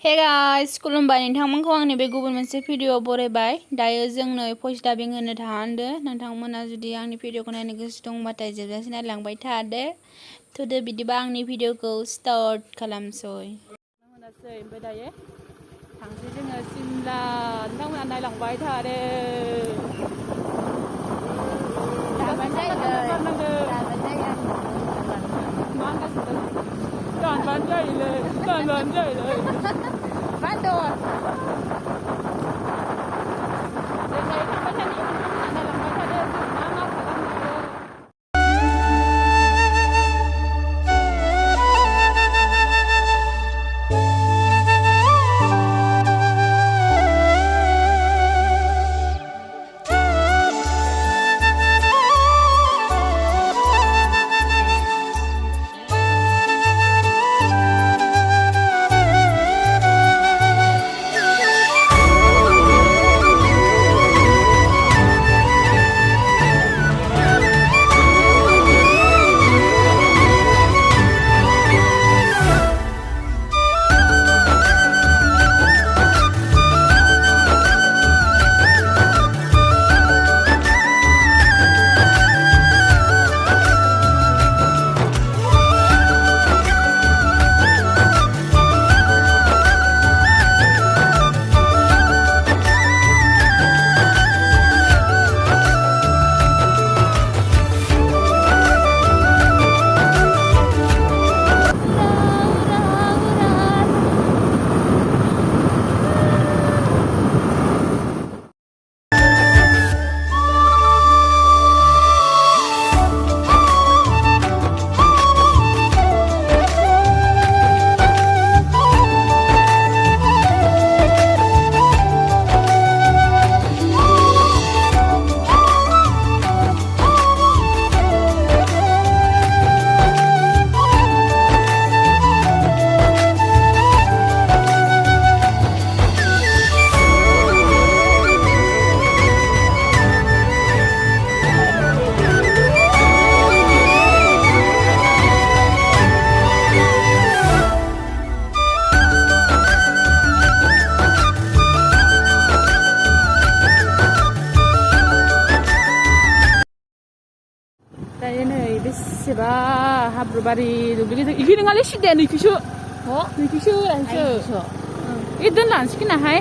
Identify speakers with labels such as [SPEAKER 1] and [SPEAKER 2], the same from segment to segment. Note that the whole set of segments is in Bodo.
[SPEAKER 1] Hey guys, खुलुमबाय नोंथांमोनखौ आंनि बे गुबुन मोनसे भिडिअ बरायबाय। दायो जोंनो भइस डाबिं होनो थांदो। नोंथांमोना जुदि आंनि भिडिअखौ नायनो गोसो दंबाथाय जोबजासिम नायलांबाय थादो। थुदो बिदिबा आंनि भिडिअखौ स्टार्ट खालामसै। मोनासै ओमफ्राय दायो थांसै जोङो सिमला। नोंथांमोना नायलांबाय थादो। Banban jai le. Bandor. Dayo na बेसेबा हाब्रुबारि दुब्लि गेजेर इखि नङालै सिदाया नैखिसो नैखिसो लानोसो इ दोनलांसिगोन नाहाय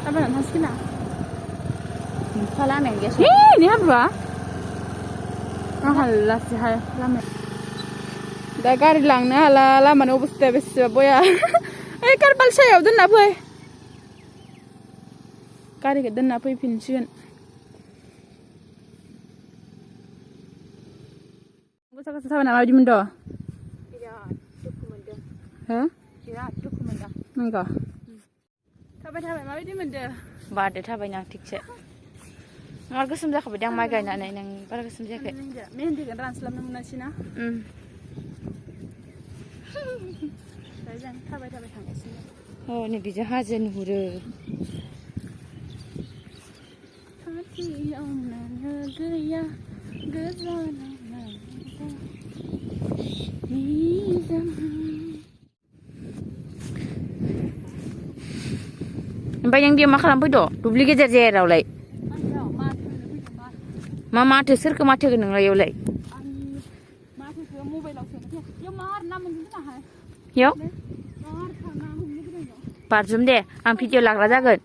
[SPEAKER 1] थाबायनानै थांसिगोन ना लामायानो गैया नि हाब्रुआ आंहा लासैहाय लामाया दा गारि लांनो हाला लामानि अबस्थाया बेसेबा बया ओइ कारबाल सायाव दोनना फै गारिखौ दोनना फैफिनसिगोन Gosa-gosa tahu nama di mana? Tidak, duku mana? Hah? Tidak, duku mana? Enggak. Tahu-tahu nama di mana? Bade tahu yang tikce. Marga semja kau bidang magai nak neng marga semja ke? Mehendi kan translam nama nasi na? Sayang tahu-tahu tangga sini. Oh, ni bija hajan huru. Hati ona negaya gezana. Mbak yang dia makan apa itu? Dubli ke jejer oleh. Mama tu ser ke mata ke neng oleh oleh. Yo. Parjum deh, am video lag raja kan?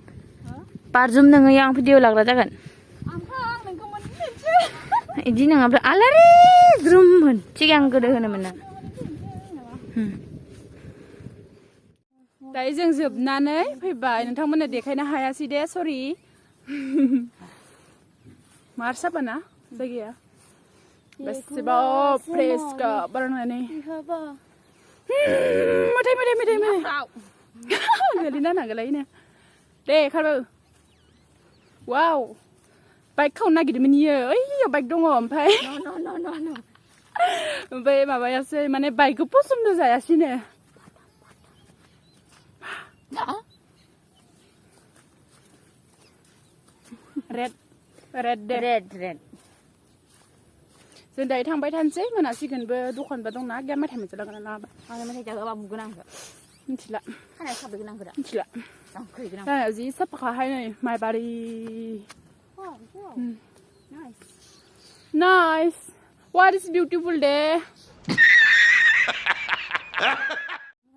[SPEAKER 1] Parjum neng yang video lag raja kan? Ini neng apa? Alari drum, cik yang gede mana mana. Dayo जों जोबनानै फैबाय नोंथांमोननो देखायनो हायासै दे सरि मार साबाना जायगाया बेसेबा फ्रेस का बारनानै मोदै गोलैना नागलायनो दे खारबो वाव बाइक खावनो नागिरदोंमोन इयो ओइयाव बाइक दङ ओमफ्राय ओमफ्राय माबायासै माने बाइकखौ पसन्द जायासैनो red जों दायो थांबाय थानोसै मोनासिगोनबो दखानबो दंना गैया मेथाइ मोनजालांगोन ना आं मेथाइ जाग्राबा बुगोन आंखौ
[SPEAKER 2] मिथिला
[SPEAKER 1] खानाय खाबै गोनांफोरा
[SPEAKER 2] मिथिला
[SPEAKER 1] जांख्रै गोनां
[SPEAKER 2] जानायाव जि साफाखाहाय नै Maibari nice what is beautiful day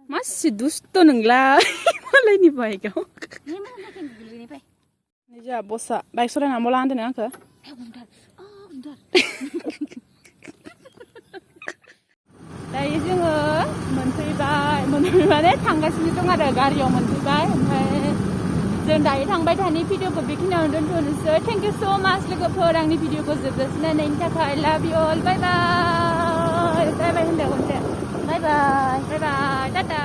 [SPEAKER 2] मासि दुस्त' नोंलाय मालायनि बाइकआव नै जोंहा बसआ बाइक सलायना मला होनदों आंखौ दायो जोङो मोनफैबाय माने थांगासिनो दं आरो गारियाव मोनफैबाय ओमफ्राय जों दायो थांबाय थानाय भिडिअखौ बेखिनियावनो दोनथ'नोसै थेंक इउ स' माच लोगोफोर आंनि भिडिअखौ जोबजासिम नायनायनि थाखाय लाभ इउ अल बाय बाय बाय बाय होनदो खनसे बाय बाय बाय बाय टाटा